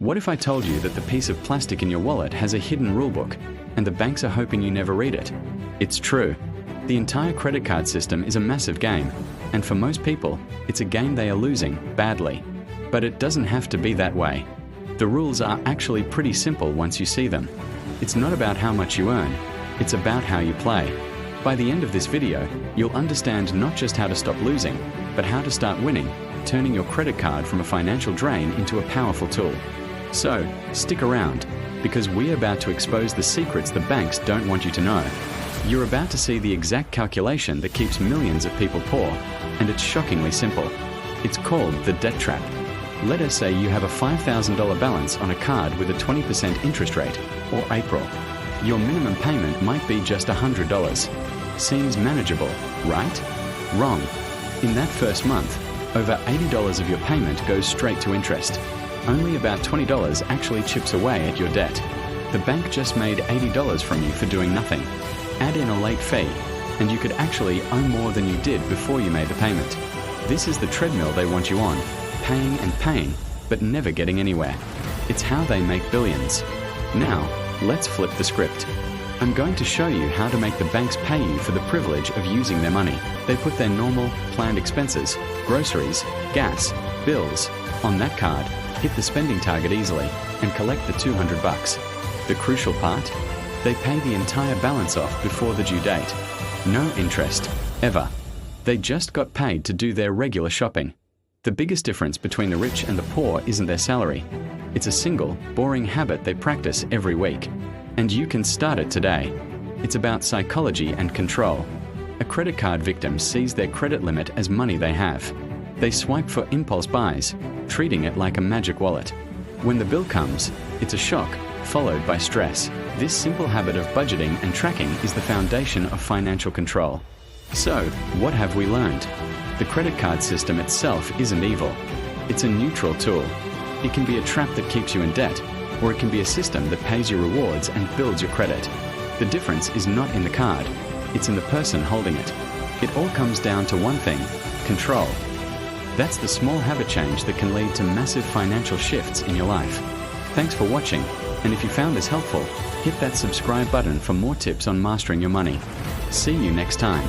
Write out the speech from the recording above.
What if I told you that the piece of plastic in your wallet has a hidden rulebook, and the banks are hoping you never read it? It's true. The entire credit card system is a massive game, and for most people, it's a game they are losing badly. But it doesn't have to be that way. The rules are actually pretty simple once you see them. It's not about how much you earn, it's about how you play. By the end of this video, you'll understand not just how to stop losing, but how to start winning, turning your credit card from a financial drain into a powerful tool. So, stick around, because we're about to expose the secrets the banks don't want you to know. You're about to see the exact calculation that keeps millions of people poor, and it's shockingly simple. It's called the debt trap. Let us say you have a $5,000 balance on a card with a 20% interest rate, or April. Your minimum payment might be just $100. Seems manageable, right? Wrong. In that first month, over $80 of your payment goes straight to interest. Only about $20 actually chips away at your debt. The bank just made $80 from you for doing nothing. Add in a late fee, and you could actually owe more than you did before you made the payment. This is the treadmill they want you on, paying and paying, but never getting anywhere. It's how they make billions. Now, let's flip the script. I'm going to show you how to make the banks pay you for the privilege of using their money. They put their normal, planned expenses, groceries, gas, bills, on that card, hit the spending target easily, and collect the $200. The crucial part? They pay the entire balance off before the due date. No interest, ever. They just got paid to do their regular shopping. The biggest difference between the rich and the poor isn't their salary. It's a single, boring habit they practice every week. And you can start it today. It's about psychology and control. A credit card victim sees their credit limit as money they have. They swipe for impulse buys, treating it like a magic wallet. When the bill comes, it's a shock, followed by stress. This simple habit of budgeting and tracking is the foundation of financial control. So, what have we learned? The credit card system itself isn't evil. It's a neutral tool. It can be a trap that keeps you in debt, or it can be a system that pays you rewards and builds your credit. The difference is not in the card, it's in the person holding it. It all comes down to one thing: control. That's the small habit change that can lead to massive financial shifts in your life. Thanks for watching, and if you found this helpful, hit that subscribe button for more tips on mastering your money. See you next time.